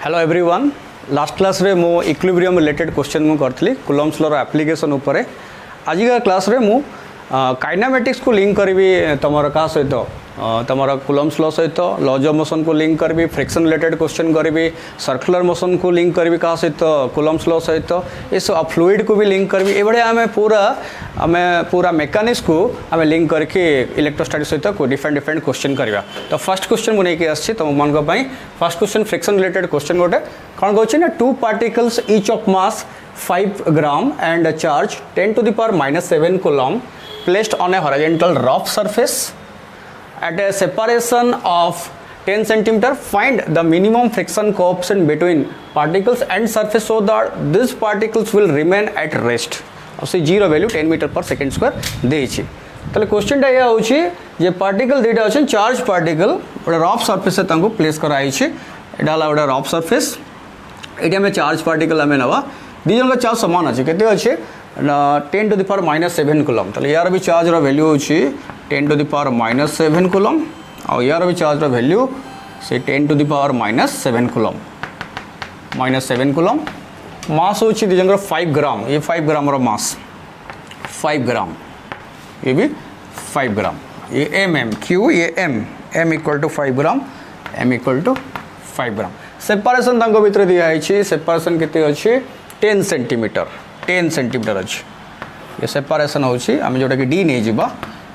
Hello everyone last class रे मो equilibrium related question मु करथली कूलम्ब्स लॉ एप्लीकेशन ऊपर आज का क्लास रे मु काइनेमेटिक्स को लिंक करी तुम क्या सहित तुम कूलम्ब्स लॉ सहित लॉज ऑफ मोशन को लिंक करी फ्रिक्शन रिलेटेड क्वेश्चन करी सर्कुलर मोशन को लिंक करी क्या सहित कूलम्ब्स लॉ सहित ये सब फ्लूइड को भी लिंक करी ये आम पूरा मेकानिक्स को आम लिंक करके इलेक्ट्रोस्टैटिक सहित डिफरेंट डिफरेंट क्वेश्चन करवा। तो फर्स्ट क्वेश्चन मुझे नहीं आसी तुम मान first question friction related question गोटे कौन कहूँ ना two particles each of mass 5 gram and charge 10 to the power -7 coulomb placed on a horizontal rough surface at a separation of 10 centimeter. Find the minimum friction coefficient between particles and surface so that these particles will remain at rest. से zero value 10 metre पर second square देछि। ताले question या होछि जे particle दुईटा अछि charge particle गोटे rough surface से तांको प्लेस कराई छि एटा हला गोटे रफ सरफेस एटा में चार्ज पार्टिकल आमे नवा दी जन का चार्ज समान अछि केते अछि 10 to the power -7 कूलम। ताले यार भी चार्ज रो वैल्यू होछि 10 to the power -7 कूलम और यार भी चार्ज रो वैल्यू से 10 to the power -7 coulomb -7 coulomb. Mass होछि दी जन 5 ग्राम ये 5 ग्राम रो मास 5 ग्राम ये भी 5 ग्राम ये एम क्यू ये M equal to 5 gram M equal to 5 gram. Separation तांको भितर दिया है सेपरेशन केते अछि 10 सेंटीमीटर अछि ये सेपरेशन होछि हम जोटा कि डी नै जिबा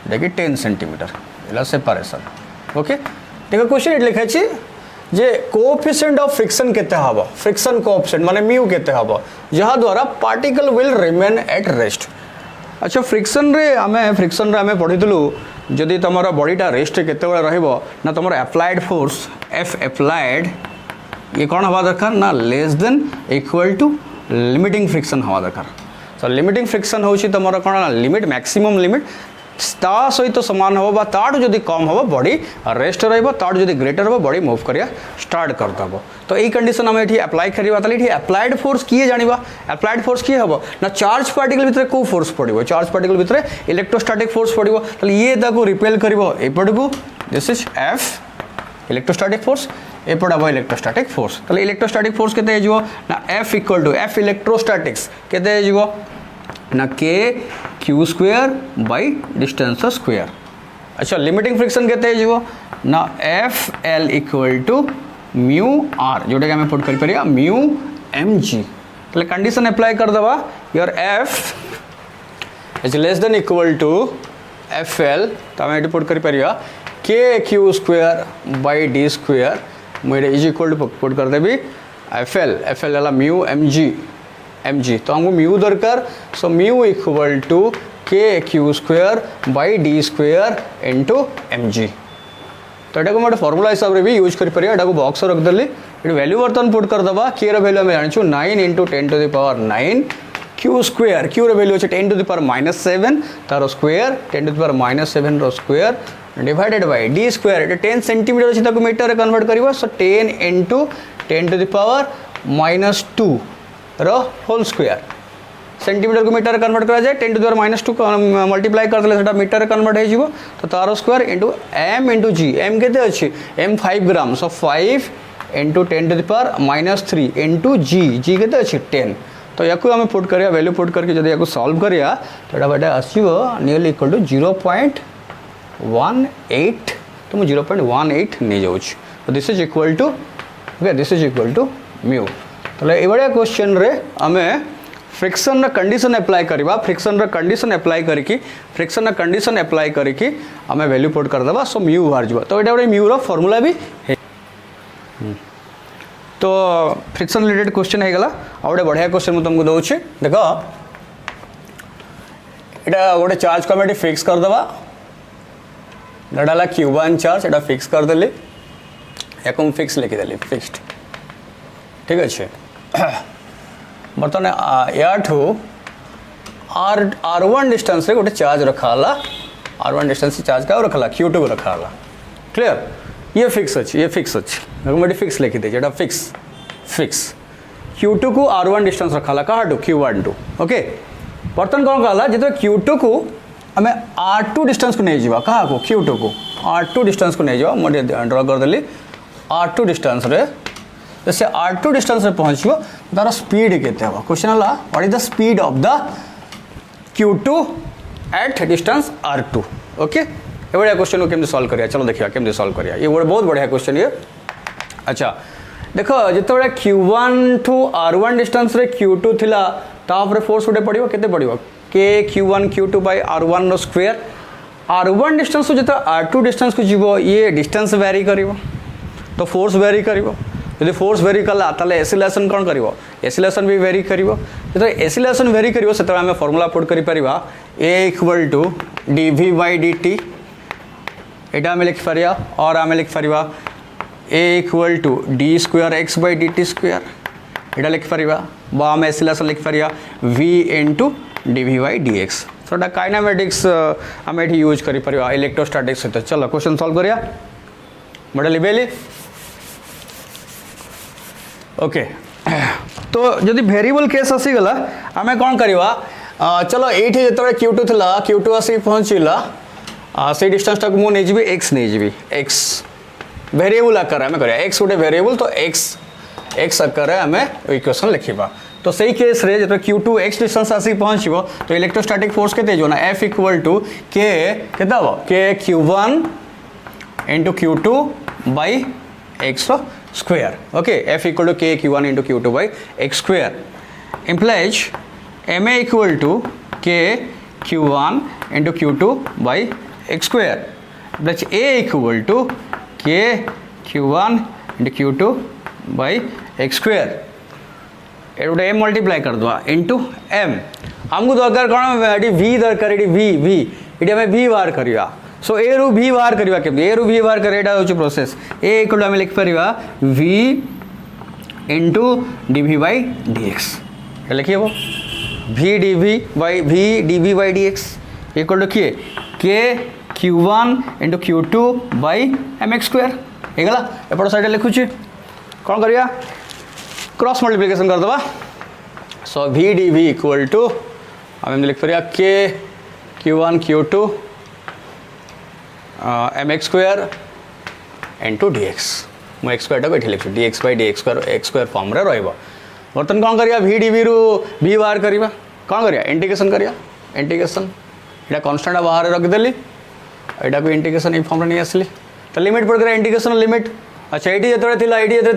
देखि 10 सेंटीमीटर एला सेपरेशन। ओके देखो क्वेश्चन एट लिखा अछि जे कोएफिशिएंट ऑफ फ्रिक्शन केते हबो फ्रिक्शन कोएफिशिएंट माने म्यू केते हबो जहा द्वारा particle will remain at rest. अच्छा फ्रिक्शन रे हमें पढ़ितलु जदि तुमरा बॉडीटा रेस्ट केते बेला रहइबो ना तुमरा अप्लाइड फोर्स एफ अप्लाइड ये कौन हवा दरकार ना less than equal to limiting friction हवा दरकार। सो लिमिटिंग फ्रिक्शन होछि तुमरा कौन ना लिमिट मैक्सिमम लिमिट ता सहित समान हम ताठू जदि कम हम बॉडी रेस्ट रहिबो ताठू जदि ग्रेटर हो बॉडी मूव करिया स्टार्ट करदबो। तो यही कंडीशन हम एठी अप्लाई करिबा ताले एठी अप्लाइड फोर्स किए जानिबा अप्लाइड फोर्स किए हबो ना चार्ज पार्टिकल भितरे को फोर्स पड़िबो चार्ज पार्टिकल भितरे इलेक्ट्रोस्टैटिक फोर्स पड़िबो ताले ये ताको रिपेल करिबो एपडकू this is F electrostatic force एपड हबो इलेक्ट्रोस्टैटिक फोर्स ताले इलेक्ट्रोस्टैटिक फोर्स केते हेजिवो ना F equal to F electrostatics केते हेजिवो ना K Q square by distance square. अच्छा लिमिटिंग फ्रिक्शन केते हेजिवो ना F L equal to mu R जोटा कि हमें पुट कर परिया म्यू एम जी। ताले कंडीशन अप्लाई कर दबा your F is less than equal to F L तो हमें एटी पुट कर परिया K Q square by D square मुझे इज इक्वल टू पुट कर देबी एफ एल है म्यू एम जी तो हमको म्यू दरकार so mu equal to K Q square by D square into M G. तो यहाँ को गोटे फर्मुला हिसाब से भी यूज कर बॉक्स रखदेली ये वैल्यू बर्तमान पुट कर दबा के वैल्यू आम जानी 9 into 10 to the power 9 Q square Q value अच्छे 10 to the power -7 तार स्क्वायर 10 to the power -7 रो square divided by D square 10 centimetre अच्छे ताको मीटर रे कन्वर्ट करिवो so 10 into 10 to the power -2 रो होल स्क्वायर सेंटीमीटर को metre convert करा जाए 10 to the power -2 मल्टीप्लाई कर देले सेटा मीटर रे कन्वर्ट हे जिवो तो तार square into M into G M केते अछि M 5 gram so 5 into 10 to the power -3 into G केते अछि 10। तो याकू हमें पुट करिया वैल्यू पुट करके जदि याकू सॉल्व करिया तो एटा बेटा आसीबो नियरली इक्वल टू 0.18 तो मु 0.18 नहीं जाउछ तो this is equal to okay this is equal to mu. तो ये बड़े क्वेश्चन रे हमें फ्रिक्शन रा कंडीशन अप्लाई करबा फ्रिक्शन रा कंडीशन अप्लाई करके फ्रिक्शन रा कंडीशन अप्लाई करके हमें वैल्यू पुट कर दबा सो म्यू बाहर जबा। तो एटा बड़े म्यू रा फार्मूला भी है। तो फ्रिक्शन रिलेटेड क्वेश्चन है गला आ बड़े बढ़िया क्वेश्चन मु तुमको दउ छी देखो एटा गोटे चार्ज को हम फिक्स कर दबा डाला Q1 चार्ज एटा फिक्स कर देली याको फिक्स लिखि देली फिक्स्ड ठीक अच्छे बर्तमान या R1 डिस्टेंस रे गोटे चार्ज रखाला R1 डिस्टेंस चार्ज का रखाला Q2 को रखाला क्लियर ये फिक्स अच्छे मैं फिक्स लिखी दे जेटा फिक्स Q2 को R1 डिस्टेंस रखाला कहा टू Q1 टू ओके बर्तमान कौन कहला जिते Q2 को हमें R2 डिस्टेंस को नहीं जीवा कहा को Q2 को R2 डिस्टेंस को नहीं जीवा मुझे ड्रा कर देली R2 डिस्टेंस रे जैसे R2 डिस्टेंस रे पहुँचो तार स्पीड केते हम क्वेश्चन है what is the speed of the Q2 at distance R2 okay ये बढ़िया क्वेश्चन को केमती सॉल्व करिया चलो देखिए केमती सॉल्व करिया ये बहुत बढ़िया क्वेश्चन ये अच्छा देख जो Q1 टू R1 डिस्टेंस रे Q2 थिला तापर फोर्स गोटे पड़ो केते पड़ो K Q1 Q2 by R1 रो स्क्वायर R1 डिस्टेंस जो R2 डिस्टेंस को जीवो ये डिस्टेंस वेरी करिवो तो फोर्स वेरी करिवो यदि फोर्स वेरी कला ताले एसिलेशन कौन करिवो एसिलेशन भी वेरी करिवो जो एसिलेशन वेरी करिवो से आम फॉर्मूला पुट करि परिबा A equal to dv by dt एटा आम लिख परिया और आम लिख परिबा A equal to d square x by dt square एटा लिख परिबा बा आम एसिलेशन लिख परिया v into dv by dx सोटा काइनेमेटिक्स आम एठी यूज करि परिबा इलेक्ट्रोस्टैटिक्स सहित चलो क्वेश्चन सॉल्व करिया बड़ा लिबेली ओके तो जदि वेरिएबल केस आसीगला आम कौन करवा चलो ये जो Q2 थिला Q2 आसी पहुँचला से डिस्टेंस टाक मुझे नहीं एक्स नहीं एक्स वेरिएबल आकार आम कर एक्स गोटे वेरिएबल तो एक्स आकार आम इक्वेशन लिखा तो सही केस रे जो Q2 एक्स डिस्टेंस आसी पहुँचो तो इलेक्ट्रोस्टैटिक फोर्स के जो ना F equal to K Q1 into Q2 by X square okay F equal to K Q1 into Q2 by X square implies ma equal to k Q1 into Q2 by x square plus a equal to k Q1 into Q2 by x square ये गोटे m multiply कर दवा into m आमको दरकार कौन ये v दरकार ये v ये आम v बाहर करवा सो ए रु v बाहर करवा के ए रु v बाहर कर प्रोसेस a इक्वल टू आम लिख पारिबा v into dv by dx लिखिए वो v dv by dx equal to किए के Q1 into Q2 by mx square होगा एपट साइड लिखुची कौन करिया क्रॉस मल्टीप्लिकेशन कर दबा सो v dv इक्वल टू आम लिख पारिया के Q1 Q2 mx square into dx मु x स्क्वायर टाक ये लिखी dx by dx square x square form रे रहइबो बर्तन कौन करिया v dv रु v बाहर करिया कौन करिया इंटीग्रेशन करिया इंटीग्रेशन एटा कांस्टेंट बाहर रखदेली एटा को इंटीग्रेशन ए फॉर्म रे नहीं आसली तो लिमिट पड़ करिया इंटीग्रेशन लिमिट अच्छा एटी जतरे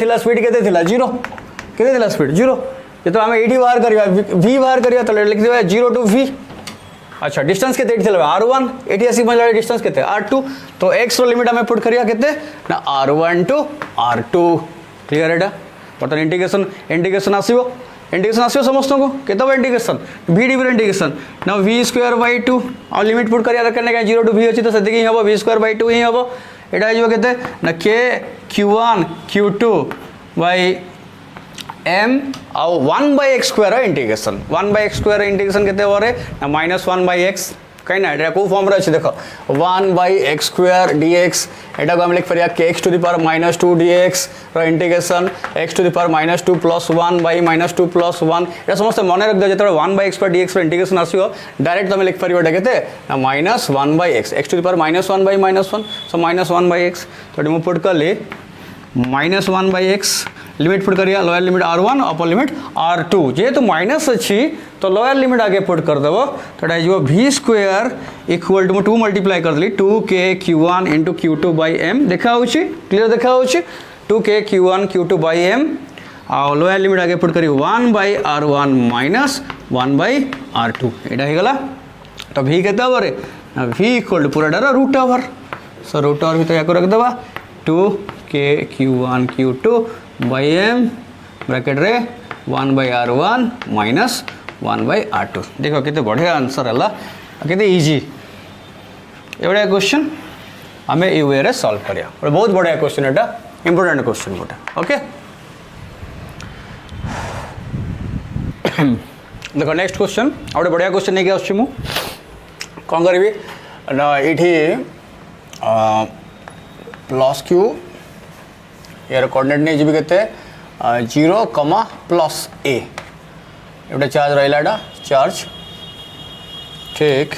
थिला स्पीड केते थिला 0 केते थिला स्पीड 0 जतो हम एटी बाहर करिया v बाहर करिया तो लिख देबा 0 टू v अच्छा डिस्टेंस केते थिला r1 एटी आसी मतलब डिस्टेंस केते r2 तो x रो लिमिट हमें पुट करिया केते ना r1 टू r2 क्लियर एटा बर्तमान इंटीग्रेशन आसो समस्त को केतब इंटीग्रेशन v डी इंटीग्रेशन ना v स्क्वायर बाई 2 और लिमिट पुट करिया दरकार ना 0 टू v अच्छी तो से ही हम v स्क्वायर बाई 2 ही हम एटा हो केते ना k Q1 Q2 by m आउ 1 by x square integration 1 by x square integration केते होरे ना -1 बाई x कहीं ना एटा को फॉर्म रे अछि देखो 1 बाई x स्क्वायर dx एटा को हम लिख परिया k x to the power -2 dx रो integration x to the power -2 plus 1 by -2 plus 1 एटा समस्त मन रख दे जतरे 1 बाई x स्क्वायर dx रो इंटीग्रेशन आसीओ डायरेक्ट तुम लिख परियो एटा केते ना -1 by x x to the power -1 by -1 सो -1 बाई x तो एटा मु पुट करले -1 बाई x लिमिट पुट करिया lower limit r1 upper limit r2 जेहेतु माइनस अच्छी तो लोअर लिमिट आगे पुट कर देव तो जो v square equal to 2 multiply कर देली 2k Q1 into Q2 by m देखा क्लियर देखा 2k Q1 Q2 by m और लोअर लिमिट आगे पुट करी 1 by r1 minus 1 by r2 यहाँ होगा तो v के v इक्वल टू पूरा root over so root over भर या रखदेवा 2k Q1 Q2 by m bracket रे 1 by r1 minus 1 by r2 देखो कितने बढ़िया आंसर है कितने इजी ये क्वेश्चन आम ये वे सॉल्व करिया बहुत बढ़िया क्वेश्चन एटा इंपोर्टेंट क्वेश्चन गोटे ओके देखो नेक्स्ट क्वेश्चन गोटे बढ़िया क्वेश्चन नहीं आसुँ मु कौन करी ना ये प्लस क्यू यार कोऑर्डिनेट नहीं जी के 0, प्लस a एटा चार्ज रहा चार्ज ठीक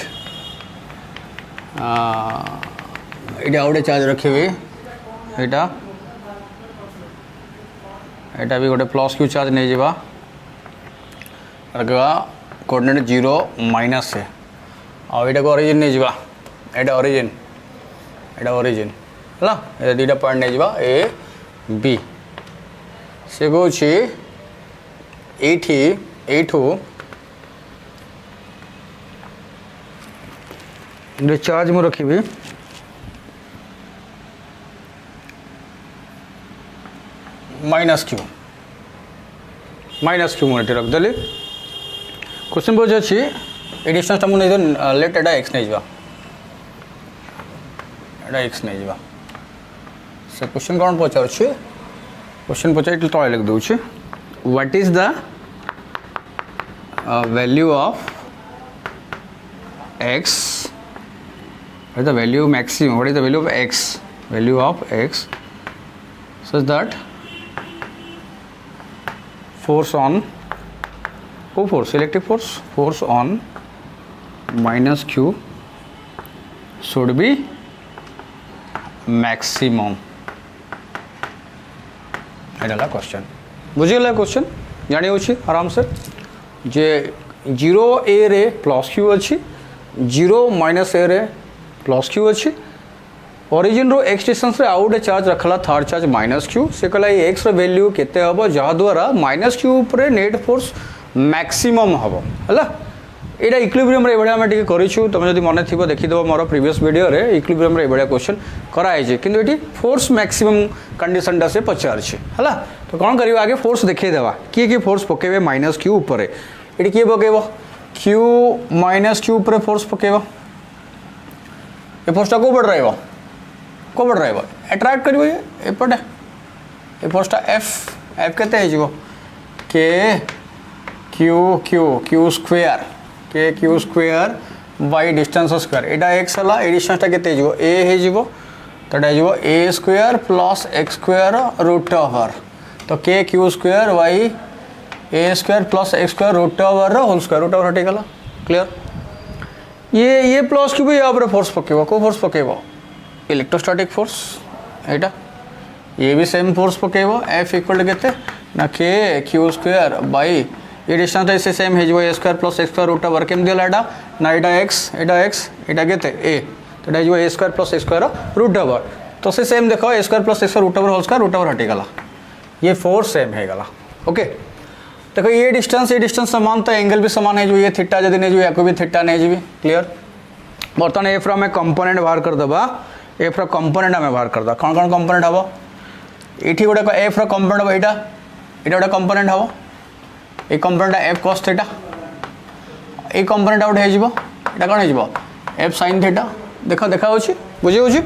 यहाँ गोटे चार्ज रखे यहाँ एटा भी गोटे प्लस क्यू चार्ज नहीं जावा रखा कोऑर्डिनेट 0 माइनस ए आईटा को ओरिजिन नहीं जावा एटा ओरिजिन है दुटा पॉइंट नहीं जावा ए बी से कौच एठू चार्ज मु रखी माइनस क्यू मुझे रखदेली क्वेश्चन पहुँच अच्छी ये डिस्टेंस मुझे नहीं लेट एटा एक्स नहीं जावा एक्स नहीं जावा से क्वेश्चन कौन पचार क्वेश्चन पचार तले लिख दूँ what is the value of x what is the value maximum what is the value of x such that force on force on minus q should be maximum Etah question बुझीगला question जानी होची आराम से जे 0 a रे plus q अच्छी 0 minus ए रे plus Q अच्छी origin रो x distance रे आउ गोटे चार्ज रखला थर्ड चार्ज माइनस क्यू से कहला ये एक्स रो वैल्यू केते हबो जहा द्वारा माइनस क्यू ऊपर नेट फोर्स मैक्सिमम हबो हला एटा इक्विलिब्रियम रे एबडा हम टिके करिछु तुम जदी मने थिबो देखि दबो मोर प्रीवियस वीडियो रे इक्विलिब्रियम रे एबडा क्वेश्चन करा है जे किंतु एटी फोर्स मैक्सिमम कंडीशन दा से पचार छै हला तो कोन करियो आगे फोर्स देखे देबा की फोर्स पकेबे माइनस क्यू ऊपर एटी की पकेबो क्यू माइनस क्यू पर फोर्स पकेबा ये फोर्सटा को पड़ रहा अट्रैक्ट करियो एपटे ये फोर्सटा एफ केते हे जिवो के Q square by distance square Etah x हला ए डिस्टेंसटा केते जिवो a हे जिवो तडा जिवो a square plus x square root over तो k Q square by A square plus x square root over whole square root over हटी गला क्लियर ये प्लस क्यू भी यहाँ पर फोर्स पकेबो को फोर्स पकेबो इलेक्ट्रोस्टैटिक फोर्स एटा ये भी सेम फोर्स पकेबो एफ इक्वल केते ना के क्यू स्क्वायर बाय ये डिस्टेंस इसे सेम हे जिवो A square plus x square root over केम दिला एटा ना एटा x एटा केते ए तो एटा जिवो A square plus x square root over तो से सेम देखो ए square plus x square root over whole square root over हटी गला ये फोर्स सेम हे गला ओके देखो ये डिस्टेंस समान तो एंगल भी समान है जो ये थीटा जदि नहीं जो या को भी थीटा नहीं जी क्लियर बर्तमान एफ रो में कंपोनेंट बाहर कर दबा एफ रो कंपोनेंट हमें बाहर कर दा कौन कंपोनेंट हबो एठी गोटे एफ रो कंपोनेंट हबो एटा गोटे कंपोनेंट हबो A component F cos theta A component out हे जिवो एटा कोन हे जिवो एफ sin थीटा देखा होची बुझी होची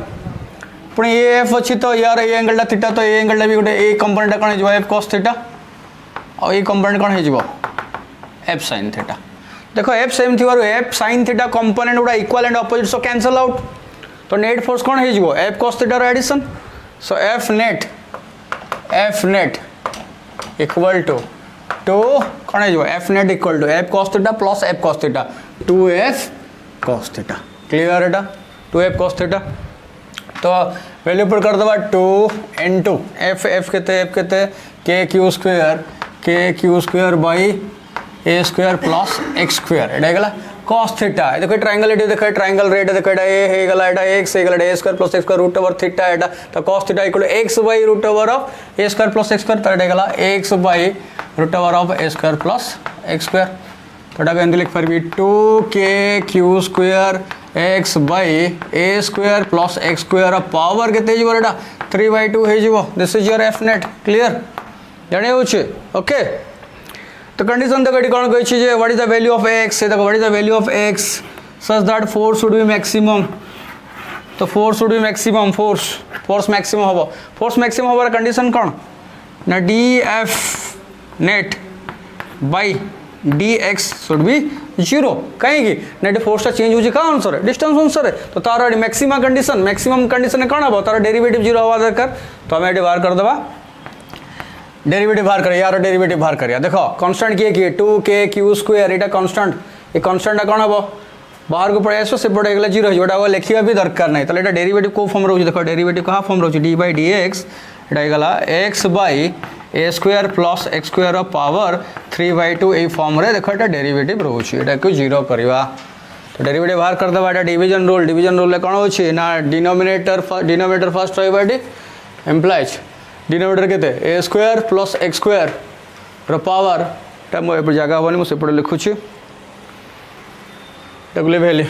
पुणी ये एफ अछि तो यार ये एंगलटा थीटा तो ये एंगलटा भी गोटे ए कंपोनेंट कोन हे जिवो एफ cos थीटा और ये कंपोनेंट कौन है एफ साइन थीटा देखो एफ सेम थी एफ साइन थीटा कंपोनेंट गुड़ा equal and opposite so cancel out तो नेट फोर्स कौन है एफ cos थीटा रो addition so F net equal to कौन है F net equal to F cos theta plus F cos theta 2f cos theta clear एटा 2f cos theta तो value put कर दबा 2 into F केते K Q square by A square plus x square एटा गला cos theta देखो triangle एटा देखो triangle rate देखो एटा ए हे गला एटा x हे गला A square plus x square root over theta एटा तो cos theta equal x by root over of A square plus x square तो एटा गला x by root over of A square plus x square तो एटा केन लिख परबी 2k Q square x by A square plus x square power केते जिवो एटा 3/2 हे जिवो this is your F net clear जाने होचे ओके तो कंडीशन देखो कौन कही जे what is the value of x से देखो what is the value of x such that force should be maximum तो force should be maximum force maximum हबो फोर्स मैक्सिमम हबार कंडीशन कौन ना df net by dx should be 0 कहीं net force change होजी का answer है distance answer है तो तार मैक्सिमम कंडीशन कौन हबो तार डेरिवेटिव 0 हवा दरकार तो हमें बाहर कर देबा डेरिवेटिव बाहर करिए यार डेरिवेटिव बाहर करिए देखो कांस्टेंट किए 2k क्यू स्क्वायर एटा कांस्टेंट ये कांस्टेंट कौन हम बाहर को पड़े आसो सेपटे गला 0 जोटा लिखा भी दरकार नहीं तो डेरिवेटिव को फॉर्म रोचे देखो डेरिवेटिव कहाँ फॉर्म रोचे डी बाई डी एक्स एटा गला X by A square plus x square power 3/2 ए फॉर्म रे देखो एटा डेरिवेटिव रोची एटा को जीरो करवा तो डेरिवेटिव बाहर कर दबा एटा डिवीजन रूल ले कोन होची ना डिनोमिनेटर फर्स्ट रहबा एटी एम्प्लाइज डिनोमिनेटर केते ए square plus x square rho power टा मो ए जगह होनी मो सेपड़ लिखुची डब्ल्यू वैल्यू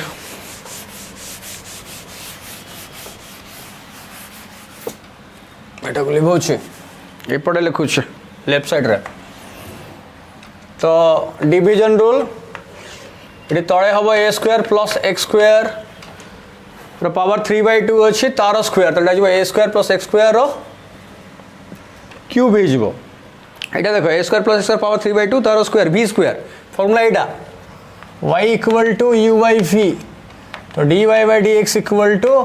एटा को लिखुची एपटे लिखुचे लेफ्ट साइड रे तो डिवीजन रूल ये तले हम A square plus x square power 3/2 अच्छी तार स्क्वायर तो A square plus x square cube हो देखो ए square plus x square power 3/2 तार स्क्वायर v स्क्वायर फॉर्मूला यहाँ y equal to u by v तो dy by dx equal to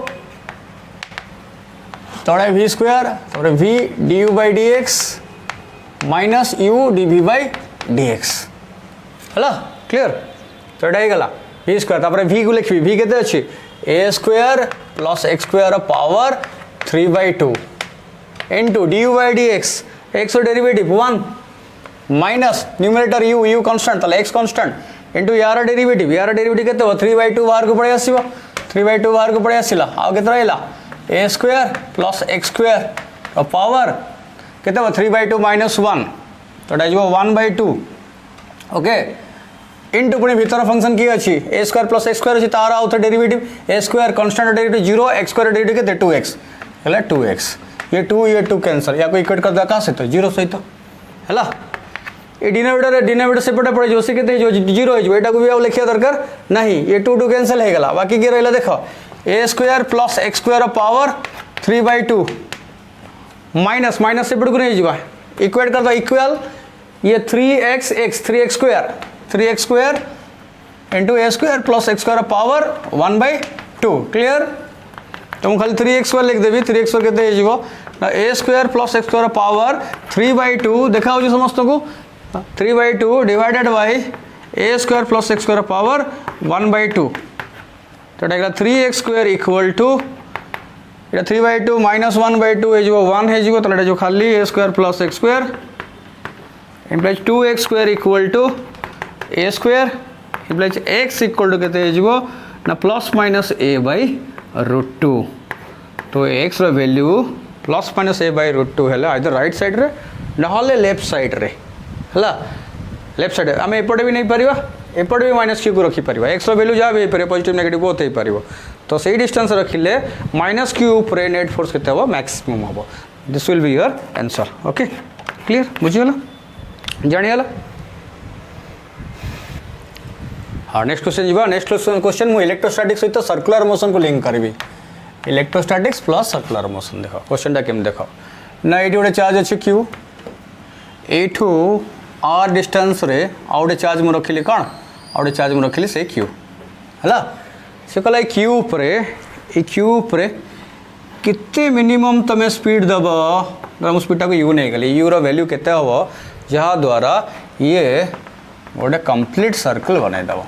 तड़े v square तड़े v du by dx minus u dv by dx है clear तो यहाँ गला v square तापर v को लिखी v केते अच्छी a square plus x square power 3/2 into du by dx x derivative 1 minus numerator u constant ताले x कांस्टेंट इनटू यार डेरिवेटिव केते हो 3/2 बाहर को पड़े आसीबो 3/2 बाहर को पड़े आसिला आ केते रहला ए स्क्वायर प्लस एक्स स्क्वायर और पावर केते 3/2 माइनस 1 तो एटा जो 1/2 ओके इनटू पुणी भीतर फंक्शन की अच्छी A square plus x square अच्छी तार आउ derivative A square constant derivative 0 X square derivative केते 2x हैला 2x ये 2 कैंसल या को इक्वेट कर दे का सहित 0 सहित हैला ये डिनोमिनेटर सेपटे पड़े जो केते जो 0 हो एटा को भी आउ लिखिया दरकार नहीं ये 2 कैंसल हो गला बाकी के रहला देखो ए square plus x square power 3/2 minus minus सेपट को नहीं जीवा इक्वेट कर दो इक्वल ये 3x square into a square plus x square power 1/2 clear तो खाली 3x स्क्वायर लिख देवी 3x स्क्वायर केते जीवो ना a square plus x square power 3/2 देखा हो समस्त को 3/2 divided by A square plus x square power 1/2 तो एटा 3x स्क्वायर इक्वल टू ये 3/2 माइनस 1/2 हो 1 हो तो जो खाली a square plus x square implies 2x square equal to a square implies x equal to केते हो ना प्लस माइनस a बाई √2 तो x रो value plus minus a by √2 है आइदर राइट साइड रे ना लेफ्ट साइड रे है लेफ्ट साइड आम एपटे भी नहीं पारिबा एपटे भी माइनस क्यू को रखिपर एक्स वैल्यू जहाँ भी हो पॉजिटिव नेगेटिव बहुत हो पार तो सही डिस्टेंस रखिले माइनस क्यू उपर नेट फोर्स केते हो मैक्सिमम हम this will be your answer okay clear बुझीगला जानिगला हाँ नेक्स्ट क्वेश्चन जीवा नेक्स्ट क्वेश्चन मुझे इलेक्ट्रोस्टैटिक्स सहित सर्कुलर मोशन को लिंक करी इलेक्ट्रोस्टैटिक्स प्लस सर्कुलर मोशन देख क्वेश्चन केम देख ना ये गोटे चार्ज अच्छे क्यू एठू आर डिस्टेंस रे आउ गोटे चार्ज मुझे रखिली कौन आउ गोटे चार्ज मुझे रखिली से क्यू है से कहला क्यू उपरे केते मिनिमम तुम स्पीड दब मुझे स्पीड को यू नहीं गली यू वैल्यू केते हम जहाँ द्वारा ये गोटे कंप्लीट सर्कल बनईदेव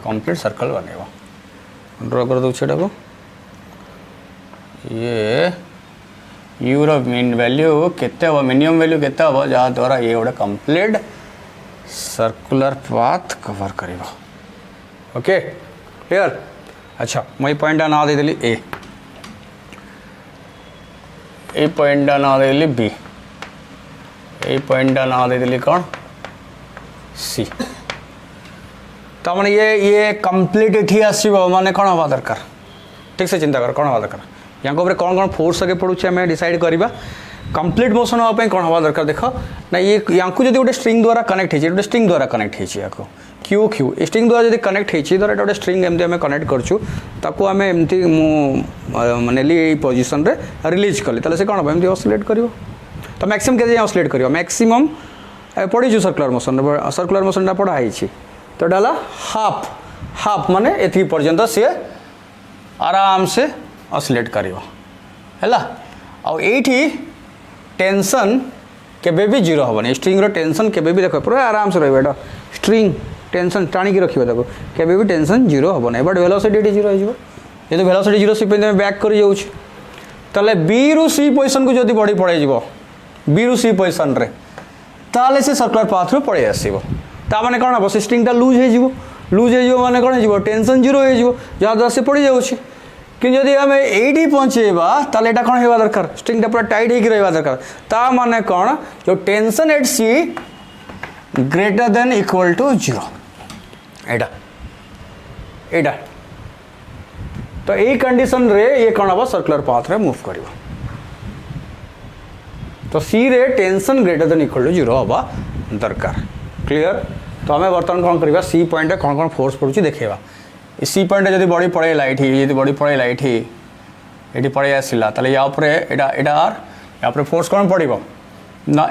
कंप्लीट सर्कल बनइब ड्र कर दूसरा को ये यूर मीन वैल्यू केते हम मिनिमम वैल्यू केते हम जहाँ द्वारा ये गोटे कंप्लीट सर्कुलर पाथ कवर कर ओके क्लियर अच्छा मुझे पॉइंट ना देदेली ए पॉइंट ना देदेली बी ए पॉइंट ना देदेली कौन सी तो मैंने ये कंप्लीट ये आसो माने कौन हवा दरकार ठीक से चिंता कर कौन हवा दरकार यहाँ ऊपर कौन कौन फोर्स आगे पड़ूचे आम डिसाइड करवा कंप्लीट मोशन हाँपाई कौन हवा दरकार देख ना ये यहाँ को जो गोटे स्ट्रिंग द्वारा कनेक्ट हो स्ट्रिंग द्वारा कनेक्ट हो क्यू क्यू स्ट्रिंग द्वारा जो कनेक्ट हो धर गोटे स्ट्रिंग एमती आम कनेक्ट करूँ आम एमती नेली पोजिशन रे रिलीज कली तो से कौन हम एमती ऑसिलेट कर तो मैक्सिमम के ऑसिलेट कर मैक्सिमम पढ़ी सर्कुलर मोशन पढ़ाई तो डाला हाफ हाफ माने एति पर्यंत सी आराम से ऑसिलेट करिवो हैला आ एठी टेंशन केबे भी जीरो होबनी स्ट्रिंग रो टेंशन केबे भी देखो पूरा आराम से रहबेटा स्ट्रिंग टेंशन टाणी की रखिबो देखो केबे भी टेंशन जीरो होबनी बट वेलोसिटी जीरो हो जिवो ये तो वेलोसिटी जीरो से पे बैक कर जाउछ ताले बी रु सी पोजिशन को जदि बॉडी पड़े जीवो बी रु सी पोजिशन रे ताले से सर्कुलर पाथ रो पड़े आसीबो ता माने कोन हो स्ट्रिंग ता लूज हे जीवो माने कोन जीवो टेंशन जीरो हे जीवो जहा द्वारा से पड़ी जाउछि कि जदि हमें एडी पहुंचेबा ताले एटा कोन हेबा दरकार स्ट्रिंग ता पूरा टाइट हे कि रहबा दरकार ता माने कोन जो tension at C greater than equal to 0 एटा एटा तो यही कंडीशन रे ये कौन हम सर्कुलर पाथ रे मूव करिवो तो सी रे tension greater than equal to 0 हवा दरकार क्लियर तो हमें बर्तमान कौन करबा सी पॉइंट रे कौन कौन फोर्स पड़ुची देखेबा सी पॉइंट जदि बॉडी पड़े लाइट ही यदि बॉडी पड़े लाइट ही एटी पड़े आसिला ताले या ऊपर एटा एटा आर या ऊपर फोर्स कौन पड़िबो ना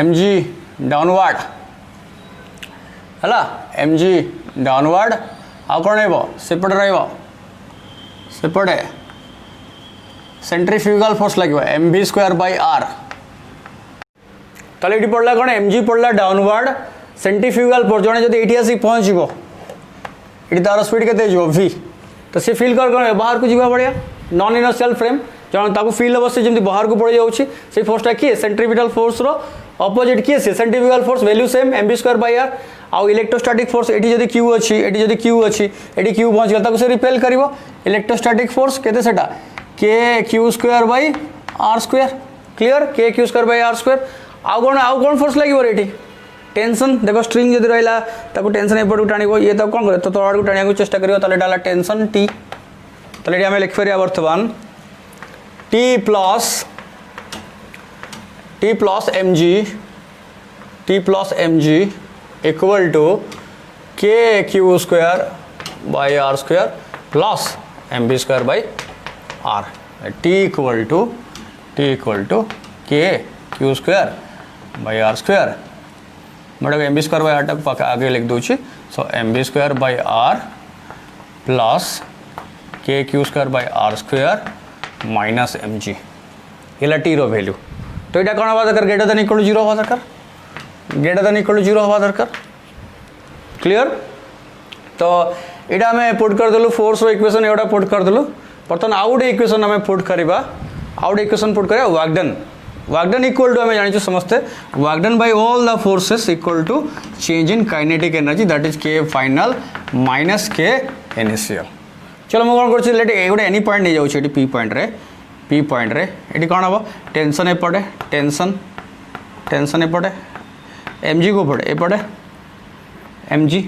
mg डाउनवर्ड हला mg डाउनवर्ड आ कौन है सेपटे सेपटे सेंट्रीफ्यूगल फोर्स लगे mv स्क्वायर बाय r ताले एटी पड़ला कौन mg पड़ला डाउनवर्ड सेंट्रीफ्यूगल फोर्स जने जदि एटी आसी पहुंचबो एटी तार स्पीड केते जिवो v तो से फील कर कौन बाहर को जीवा बढ़िया नॉन इनर्शियल फ्रेम जन ताको फील अवश्य जमी बाहर को पड़ जाउछि से फोर्सटा किए सेंट्रीपिटल फोर्स रो ऑपोजिट किए से centrifugal force value same mv square by r आउ इलेक्ट्रोस्टैटिक फोर्स एटी जदि q अछि एटी जदि q अछि एटी q पहुंच गेल ताको से रिपेल करिवो इलेक्ट्रोस्टैटिक फोर्स केते सेटा k q square by r square clear k q square by r square आउ कोन फोर्स लागिवो एटी टेंशन देखो स्ट्रिंग जदि रहला ताको टेंशन एपट को टाणीबो ये तो कोन करे तो तोड़ को टाणिया को चेष्टा करिवो ताले डाला टेंशन t ताले एटी हमें लिख फेरिया वर्तमान t plus mg equal to k q square by r square plus mv square by r t equal to k q square by r square मतलब mv स्क्वायर बाय r तक आगे लिख दूची so mv square by r plus k q square by r square minus mg ये T रो value तो ये कौन हवा दरकार ग्रेटर देन इक्वल टू 0 हवा दरकार ग्रेटर देन इक्वल टू 0 हवा दरकार क्लियर तो एटा हमें पुट कर देलु फोर्स रो इक्वेशन एटा पुट कर देलु बर्तमान आउट इक्वेशन हमें पुट करबा आउट इक्वेशन पुट करिया वर्क इक्वल टू हमें जानिछु समस्ते work done by all the forces equal to change in kinetic energy that is k final minus k initial चलो मैं कौन कर लेट गोटे एनी पॉइंट नहीं जाऊँ पी पॉइंट रे ये कौन हम टेंशन एपटे टेंशन एपटे mg को पड़े एपटे mg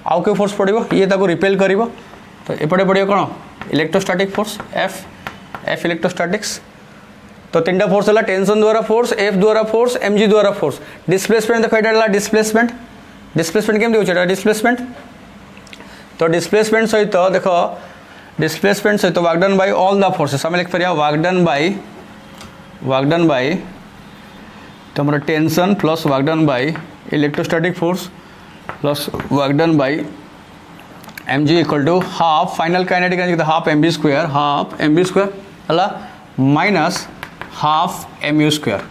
आउ के फोर्स पड़ो ये ताको रिपेल कर तो एपटे पड़ो कौन इलेक्ट्रोस्टैटिक फोर्स f इलेक्ट्रोस्टैटिक्स तो तीन फोर्स है टेंशन द्वारा फोर्स f द्वारा फोर्स mg द्वारा फोर्स डिस्प्लेसमेंट देखो ये डिस्प्लेसमेंट केमती डिस्प्लेसमेंट तो डिस्प्लेसमेंट सहित देखो डिस्प्लेसमेंट सहित work done by all the forces हमें लिख फेरिया वर्क डन बाय तुम tension plus work done by electrostatic force plus work done by mg equal to half final kinetic energy half mv square हला minus half mu square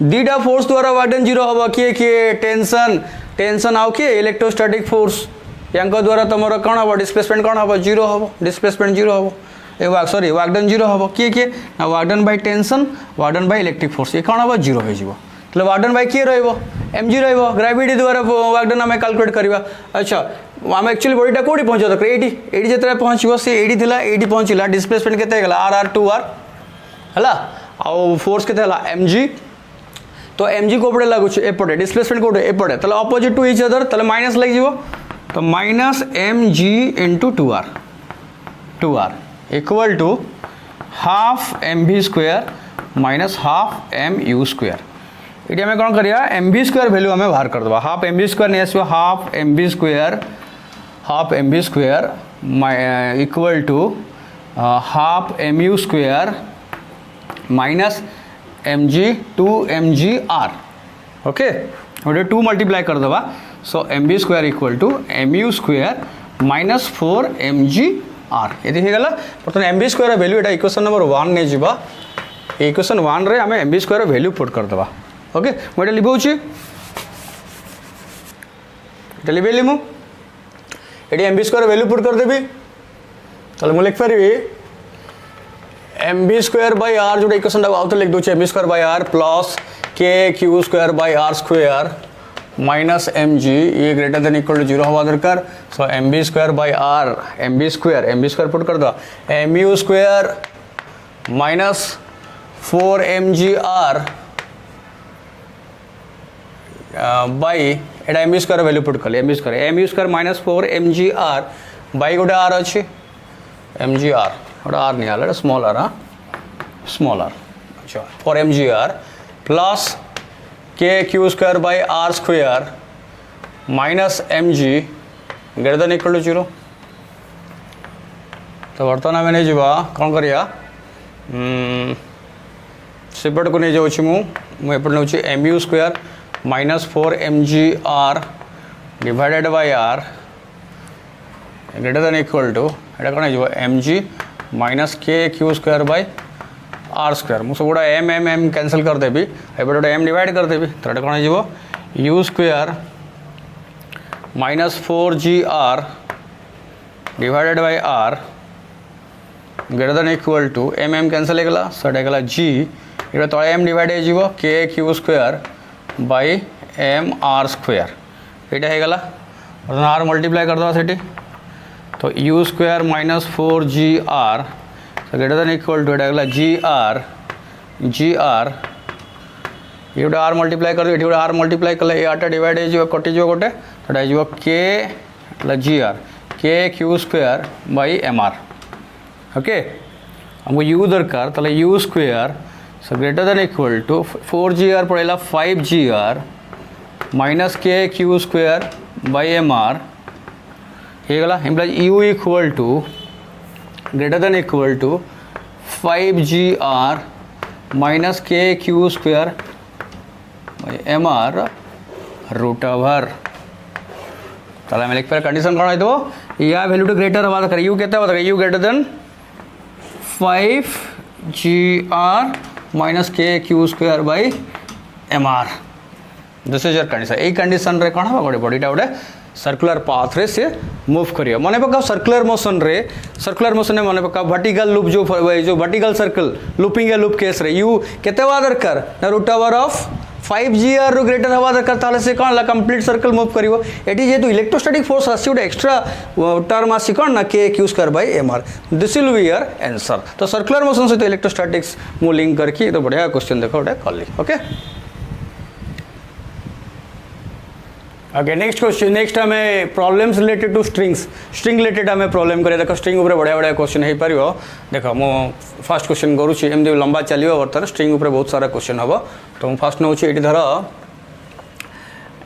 दीटा force द्वारा work done 0 हबो किए tension आउ किए electrostatic force rank द्वारा तुम कौन हम डिस्प्लेसमेंट कौन हम 0 हम डिस्प्लेसमेंट 0 हम सॉरी वर्क डन 0 हम किए ना work done by tension work done by electric force ये कौन हम 0 हो जीवो तो वर्क डन बाय किए रहिबो mg रहिबो ग्रेविटी द्वारा वर्क डन हमें कैलकुलेट करबा अच्छा हम एक्चुअली बॉडीटा कोडी पहुंचो तक 80 जतरा पहुंचबो से 80 थिला 80 पहुंचिला डिस्प्लेसमेंट केते गेला r 2r हला आ फोर्स केते हला mg तो mg को पड़े लागु एपटे डिस्प्लेसमेंट कोटे एपटे तले अपोजिट टू ईच अदर तले माइनस लग जीवो तो minus mg into 2r equal to half mv square minus half mu square ये हमें कौन करिया mv स्क्वायर वैल्यू हमें बाहर कर दबा हाफ mv स्क्वायर नहीं आसो half mv square equal to half mu square minus mg 2mgr okay और 2 मल्टीप्लाई कर दबा so mv square equal to mu square minus 4mgr ये देखिए गला बर्तमान mv स्क्वायर वैल्यू एटा इक्वेशन नंबर 1 ने जीवा इक्वेशन 1 रे हमें mv स्क्वायर वैल्यू पुट कर दबा ओके मोटा लिखौछि एटा लिबेली मु एटी mv स्क्वायर वैल्यू पुट कर देबी तले मु लिख परबी m b square by r जो इक्वेशन आउट लिख दूचे m b square by r plus k Q square by r square minus m जी ये ग्रेटर देन इक्वल टू 0 हवा दरकार so m b square by r m b square put कर दो m u square minus 4 m g r by Etah M b square value put कर m b square minus 4 m g r by गोटे r अच्छी m g r गोटे r नहीं आला small r अच्छा 4 m g r plus k Q square by r square minus m g greater than equal to 0 तो बर्तमान आम नहीं जावा कौन करिया सेपट को नहीं जाऊँ मुझे नौ m u square minus 4 m g are divided by are greater than equal to एटा कौन हो m g minus k Q square by r square मुझे सब गुड़ा एम कैंसल करदेवी एपटे गोटे एम डिवाइड करदेवी तो ये कौन हो U square minus 4 ji are divided by are greater than equal to M cancel होगा सो एटा जी ये तले एम डिवाइड हो के Q square by M R square यहाँ होगा आर मल्टीप्लाई करदे सेठी तो you square minus 4 ji R greater than equal to ये जी आर ये गोटे आर मल्टीप्लाई कर ये आर मल्टीप्लाई कले ये आरटा डिवाइड हो कटिज गोटे तो के g r k Q square by M r okay हमको यू दरकार तो you square so greater than equal to 4 ji r पड़ेगा 5 जी r minus k Q square by M r होगा implies u equal to greater than equal to 5 ji r minus k Q square by M r root over ताले मैं लिख पे condition कौन है या value to greater हवा दरकार यू केते हवा u greater than 5 ji r minus k Q square by M R this is your condition यही कंडीशन रे कौन हम गोटे बॉडीटा गोटे सर्कुलर पाथ रे से मूव करियो मन पका सर्कुलर मोशन में मन पका वर्टिकल लूप जो वर्टिकल सर्कल लूपिंग या लूप केस रे यू केते हवा दरकार ना root over of 5 ji R रो ग्रेटर हवा दरकार ताले से कौन ला कंप्लीट सर्कल मूव करियो एटी जेतु इलेक्ट्रोस्टैटिक फोर्स आसी गोटे एक्स्ट्रा टर्म आसी कौन ना K Q square by M R this will be your answer तो सर्कुलर मोशन सहित इलेक्ट्रोस्टैटिक्स मु लिंक करके तो बढ़िया क्वेश्चन देखो गोटे कली okay okay next question next आम problems related to string related आम प्रॉब्लम करिया देख स्ट्रिंग उपर बढ़िया बढ़िया क्वेश्चन हो पार देख मु फास्ट क्वेश्चन करुँची एमती लंबा चलो बर्तमान स्ट्रिंग उपर बहुत सारा क्वेश्चन हम तो मुझे फास्ट नौ ये धर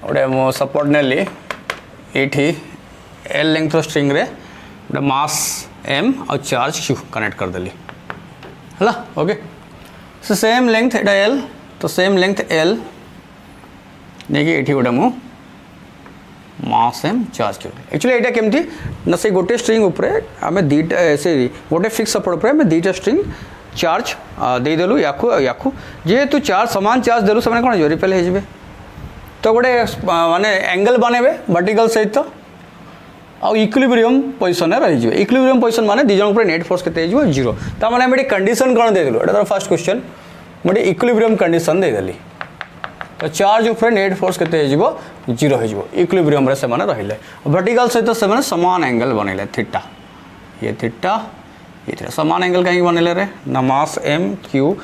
गोटे मो सपोर्ट नेली ये एल लेंथ स्ट्रिंग रे गोटे मास एम और चार्ज क्यू कनेक्ट करदेली है ओके सो सेम लेंथ एटा एल तो सेम लेंथ एल नहीं कि गोटे मु मास एम चार्ज क्यू एक्चुअली यहाँ केमती ना से गोटे स्ट्रिंग उपरे आम दीटा से गोटे फिक्स सपोर्ट पर आम दीटा स्ट्रिंग चार्ज देदेलु याकू जेहेतु चार्ज सामान चार्ज देलु से कौन हो रिपेल हो तो गोटे माने एंगल बनेबे वर्टिकल सहित आउ इक्विलिब्रियम पोजिशन रही इक्विलिब्रियम पोजिशन माने दी जन नेट फोर्स केते हो 0 ता माने हम कंडीशन कौन देदेलु एटा फर्स्ट क्वेश्चन गोटे इक्विलिब्रियम कंडीशन देदेली तो चार्ज उपर नेट फोर्स केते हो 0 हो इक्विलिब्रियम रे से माने रहिले वर्टिकल सहित से माने समान एंगल बनैले थीटा ये समान एंगल कहीं बनैले रे ना मास एम क्यू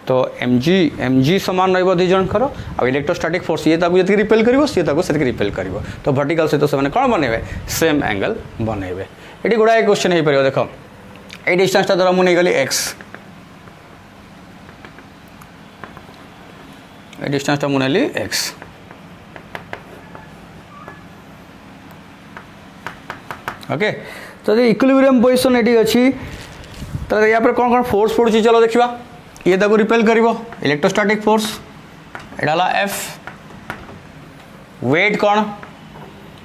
तो एम जी समान रही दी जन आ इलेक्ट्रोस्टैटिक फोर्स ये जी रिपेल कर सी रिपेल कर तो वर्टिकल सहित से कौन बनइबे सेम एंगल बनइबे ये गुड़ाए क्वेश्चन हो पार देख ये डिस्टेंसटा धर मुझे गली एक्स डिस्टेंसटा मुझे नेली एक्स ओके तो इक्विलिब्रियम पोजिशन ये अच्छी तो या पर कौन कौन फोर्स पड़ुची चलो देखा ये ताको रिपेल करिवो इलेक्ट्रोस्टैटिक फोर्स एडाला एफ वेट कौन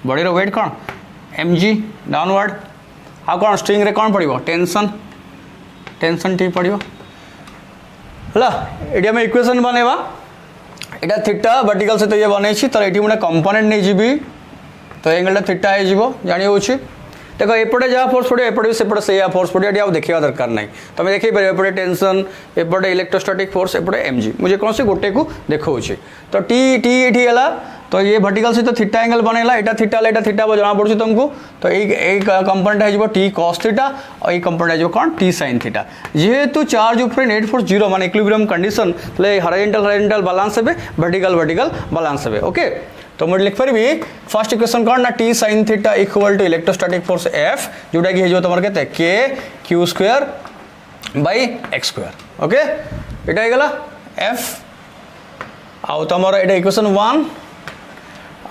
बॉडी रो वेट कौन एम जी डाउनवर्ड आ कौन स्ट्रिंग रे कौन पड़ो टेंशन टी पड़ो है ये आम इक्वेशन बनवा यहाँ थीटा वर्टिकल सहित ये बनई तो ये गोटे कंपोनेंट नहीं जी तो एंगलटा थीटा हो जानी हो देखो एपटे जहाँ फोर्स पड़े एपटे सेपटे से फोर्स पड़े ये देखा दरकार ना तुम देखी पार एपटे टेंशन एपटे इलेक्ट्रोस्टैटिक फोर्स एपटे एमजी मुझे कौन से गोटे को देखा तो टी टी ये है तो ये वर्टिकल सहित थीटा एंगल बनैला एटा थीटा एटा थीटा जना पड़े तुमको तो ये कंपोनेंट हो टी कॉस थीटा और ये कंपोनेंट हो कौन टी साइन थीटा जेहेतु चार्ज ऊपर नेट फोर्स जीरो मान इक्विलिब्रियम कंडीशन हॉरिजॉन्टल बैलेंस हे वर्टिकल बैलेंस हे ओके तो मुझे लिख पारि फर्स्ट इक्वेशन कौन ना T sine theta equal to electrostatic force F जोटा कि हो तुम के K Q square by x square okay एटा हो गला एफ आउ तुम एटा इक्वेशन 1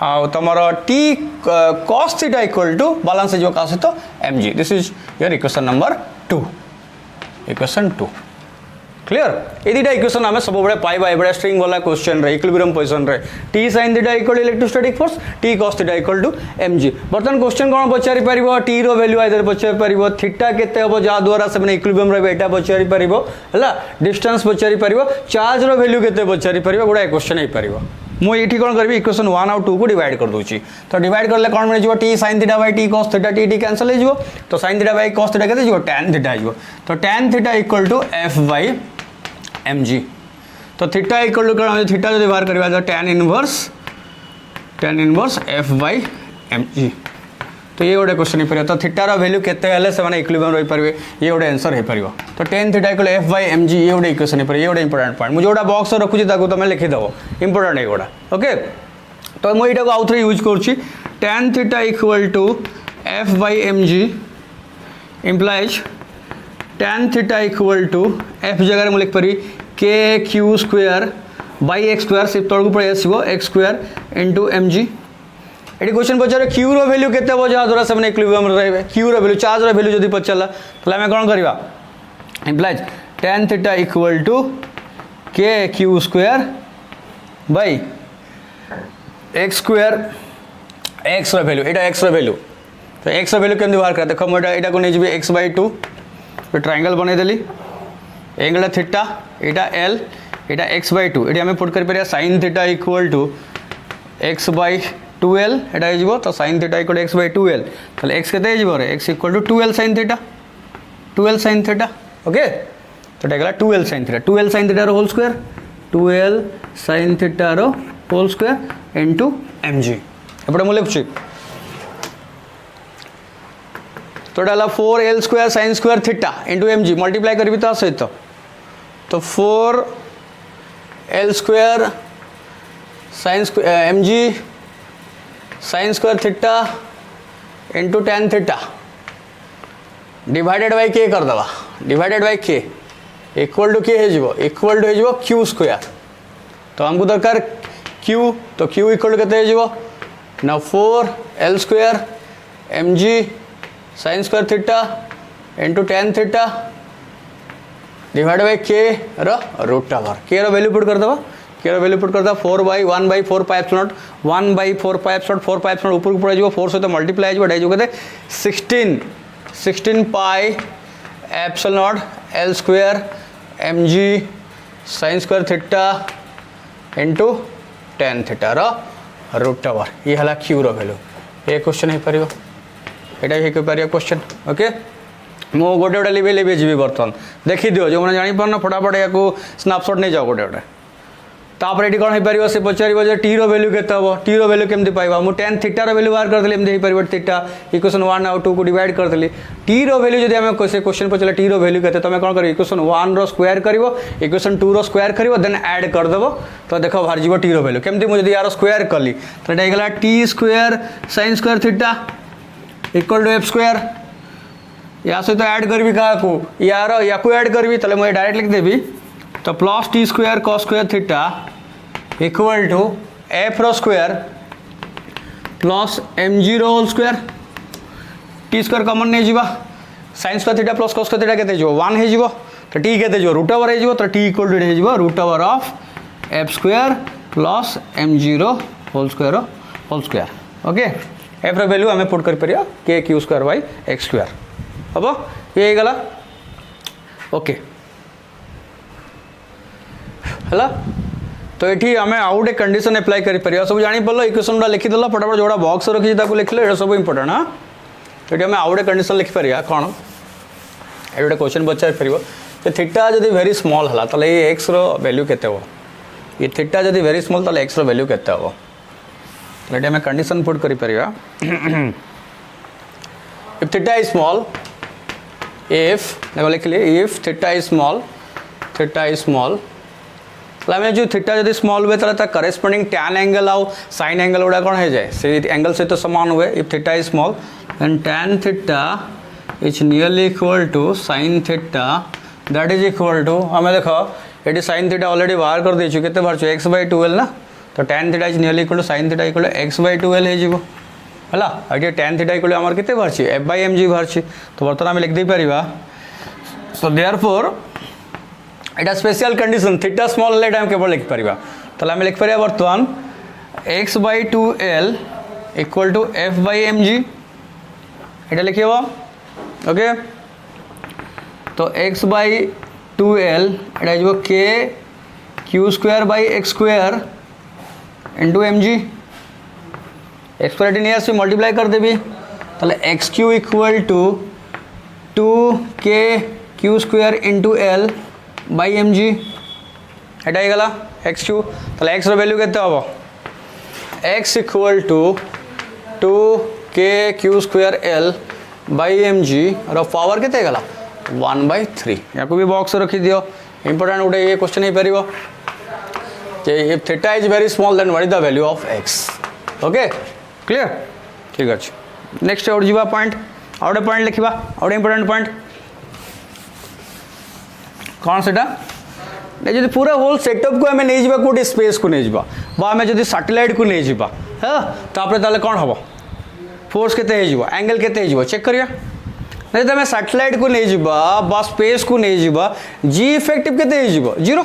आउ तुम T cos theta equal to balance जो का सहित M G this is your equation number 2 equation 2 clear ये दुटा इक्वेशन आम सब पाइबा एबड़ा स्ट्रिंग वाला क्वेश्चन रे इक्विलिब्रियम पोजीशन रे T sine theta equal to electrostatic force T cos theta equal to M G बर्तमान क्वेश्चन कौन पचारि पारिबो टी रो वैल्यू आइदर पचारि पारिबो थीटा केते हबो जा द्वारा से इक्विलिब्रियम रे एटा पचारि पारिबो हला डिस्टेंस पचारि पारिबो चार्ज रो वैल्यू केते पचारि पारिबो गोडा क्वेश्चन हे पारिबो मुझे कौन करी इक्वेशन 1 और 2 को डिवाइड कर दूची तो डिवाइड करले कौन मिल t sine theta by t cos theta t cancel हो तो sine theta by cos theta केते tan थीटा हो तो tan theta equal to f bye M G तो थीटा इक्वल टू कौन थीटा जो बाहर करवा तो tan inverse f bye M G तो ये गोटे क्वेश्चन हो तो थीटार वैल्यू केते इक्विलिब्रियम रही पारे ये गोटे आंसर हो पार तो tan theta equal to bye M G G गोटे इक्वेशन हो ये गोटे इंपोर्टेंट पॉइंट मुझे जोड़ा बॉक्स रखुची तुम लिखिदेव इंपोर्टेंट ये ओके तो मुझे यहाँ आउ थे यूज करुँची tan theta equal to f bye M g implies tan theta equal to f जगह मुझे लिख पारि k Q square by x square सिर्फ तौर को पड़े आसो x square into M G ये क्वेश्चन पचारे क्यू रो वैल्यू केते हो जहाँ द्वारा से इक्विलिब्रियम रहे क्यू रो वैल्यू चार्ज रो वैल्यू जदि पचारा तो आम कौन करवा implies tan theta equal to K Q square by x square x रो वैल्यू एटा एक्स रो वैल्यू तो एक्स रो वैल्यू केमती बाहर कर देख मुझे यहाँ को नहीं एक्स बाय 2 ट्रायंगल बनईदेली एंगल थीटा यहाँ एल यहाँ एक्स बाय 2 ये आम पुट कर sine theta equal to x by 2l एटा तो sine theta equal x by 2l तो एक्स के x equal to 2l sine theta okay तो ये 2l sine theta whole square 2l sine theta whole square into M g एपटे मुझे लिखुची तो ये 4l square sine square theta into M g multiply करी ता सहित तो 4l square sine m ji sine square theta into tan theta divided by k करदे divided by k equal to k equal to q square तो हमको दरकार Q तो Q equal to के ना 4l square M ji sine square theta into tan theta divide by K root over K value put करदे K value put करता 4/1/4 pipe nought 1/4 pipe nought 4 pipe nought ऊपर पड़े 4 सहित multiply हो 16 pi epsilon nought L square M जी sine square theta into tan theta root over ये है Q value ये question हो पार यहाँ हो पार क्वेश्चन ओके मु गोटे गोटे लिभे लिभे जी बर्तमान देखी दियो जो मैंने जापार फटाफट या स्नापसट नहीं जाओ गोटे गोटे तापर ये कौन हो पार से पचार टी रो वैल्यू के टी रो वैल्यू केमती पाइबा मुझे tan थीटा रो वैल्यू बाहर करदेली एमती हो पार थीटा इक्वेशन 1 और 2 को डिवाइड करदेली टी रो वैल्यू जब आम से क्वेश्चन पचारे टी रो वैल्यू के तुम कौन कर इक्वेशन 1 रो स्क्वायर कर इक्वेशन 2 रो स्क्वायर कर देन ऐड करदेव तो देख बाहर जीव टी रो वैल्यू केमती मुझे यार स्क्वायर कली तो ये हो T square sine square theta equal to F square या सहित ऐड करी क्या यार या ऐड करी तो मुझे डायरेक्ट लिखदेवी तो plus T square cos square theta equal to F रो स्क्वायर प्लस एम जी रो whole square T square common नहीं जीवा sine square theta plus cos square theta के 1 हो तो टी के रूट ओवर हो तो T equal to root over of F square plus M G रो होल स्क्वायर ओके एफ रो वैल्यू आम पुट कर K Q square by x square हम ये गला ओके है तो ये आम आउ गोटे कंडीशन एप्लाई कर सब जापर इक्वेशन लिखिदेल फटाफट जोड़ा बॉक्स रखी लिखले सब इंपोर्टेंट हाँ तो ये आम आउ गोटे कंडीशन लिखिपर कौन ये गोटे क्वेश्चन पचार पार कि थीटा जदि वेरी स्मॉल है तो ये एक्स वैल्यू केते हो ये थीटा जदि वेरी स्मॉल तो एक्स वैल्यू केते हो तो ये आम कंडीशन पुट करि परिबा if theta is small if लिखली if theta is small आम जो थीटा जब स्मॉल हुए तो करेस्पोंडिंग टैन एंगल आउ साइन एंगल गुड़ा कौन हो जाए से एंगल सहित सामान हुए if theta is small then tan theta is nearly equal to sine theta that is equal to आम देख ये साइन थीटा ऑलरेडी बाहर कर देचु केते बाहर एक्स बाय 12 ना तो tan theta is nearly equal to sine theta equal to x by 12 हो है ये टैन थीटा इक्वल आमर केते बाहर एफ बाय एम जी बाहर तो बर्तमान आम लिख दे पारिबा सो देयरफॉर एटा स्पेशल कंडीशन थीटा स्मॉल है केवल लिखिपर तो आम लिखिपर बर्तमान x by 2l equal to f bye M G ये लिखे ओके तो एक्स बाय 2l एटा के Q square by x square into M g x square नहीं आस मल्टीप्लाई कर देवी तो x q equal to 2k Q square into l by m g एटा गला एक्स क्यू तो एक्स वैल्यू केते हम x equal to 2k Q square l by m g power केते गला 1/3 या भी बॉक्स रखी दियो इंपोर्टेंट गोटे ये क्वेश्चन हो पार if theta is very small then what is the value of x okay clear ठीक अच्छे नेक्स्ट और जीवा पॉइंट आउ गोटे पॉइंट लिखा आउ गोटे इंपोर्टेंट पॉइंट कौन से जी पूरा होल सेटअप को आम नहीं कौटे स्पेस को नहीं आम जब सैटेलाइट को नहीं है तापर कौन हम फोर्स केते एंगल केते चेक करिया नहीं तो आम सैटेलाइट को नहीं बा स्पेस को नहीं जी इफेक्टिव केते जीरो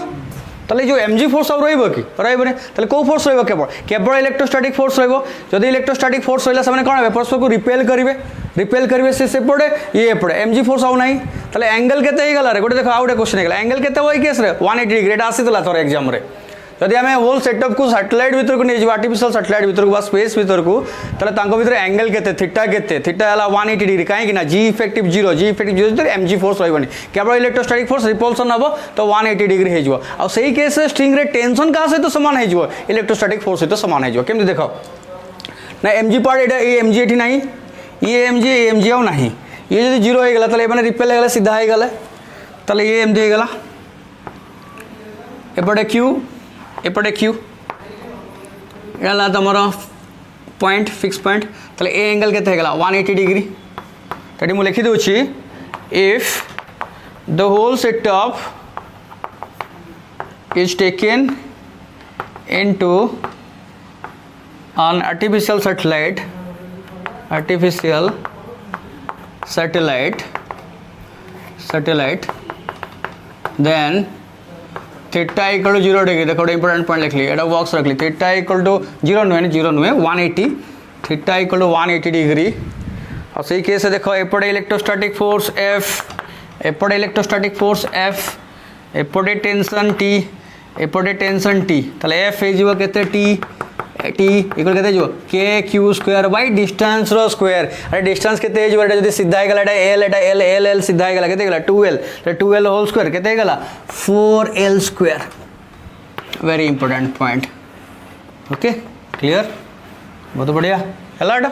ताले जो एम जी फोर्स आउ रही कि रही ताले कौ फोर्स रही केवल इलेक्ट्रोस्टैटिक फोर्स रही इलेक्ट्रोस्टैटिक फोर्स रहा से कौन परस्पर को रिपेल करेंगे से सेपटे ये एपटे एम जी फोर्स आउ ना ताले एंगल केते गला रे गोटे देख आउ गोटे क्वेश्चन है एंगल केते होई केस रे 180 डिग्री आसीला तोर एग्जाम रे जदि आम होल सेटअप को सैटेलाइट भीतर को नहीं आर्टिफिशियल सैटेलाइट भीतर को स्पेस भीतर को ताले भीतर एंगल केते थीटा है 180 डिग्री कहीं g effective zero m g force रही केवल इलेक्ट्रोस्टैटिक फोर्स रिपल्सन हम तो 180 डिग्री हो सही केस स्ट्रिंग रे टेंशन क्या सहित सामान हो इलेक्ट्रोस्टैटिक फोर्स सहित सामान होमती देख ना एम जी पार्ट ये एम जी ये ना ये एम जी आउ ना ये जो जीरो हो गला मैंने रिपेल हो सीधा हो गला ये एमती होगा एपटे क्यू एपटे क्यू ये तुम पॉइंट फिक्स पॉइंट तो ए एंगल के 180 डिग्री तटी मुझे लिखिदे if the whole setup is taken into an artificial satellite then theta equal to 0 degree देखो इंपोर्टेंट पॉइंट लिखली एटा बॉक्स रखली थीटा इक्वल टू 0 नुहे 180 थीटा इक्वल टू 180 डिग्री और सही केस देखो एपटे इलेक्ट्रोस्टैटिक फोर्स एफ एपटे इलेक्ट्रोस्टैटिक फोर्स एफ एपटे टेंशन टी एपटे टेंशन टी ताले एफ हो केते टी टी इक्वल केते जो k Q square by distance रो स्क्वायर अरे डिस्टेंस केते जो एटा जदी सीधा हे गला एटा एल एल सीधा हे गला केते गला 2l तो 2l होल स्क्वायर केते गला 4l square very important point okay clear बहुत बढ़िया हला एटा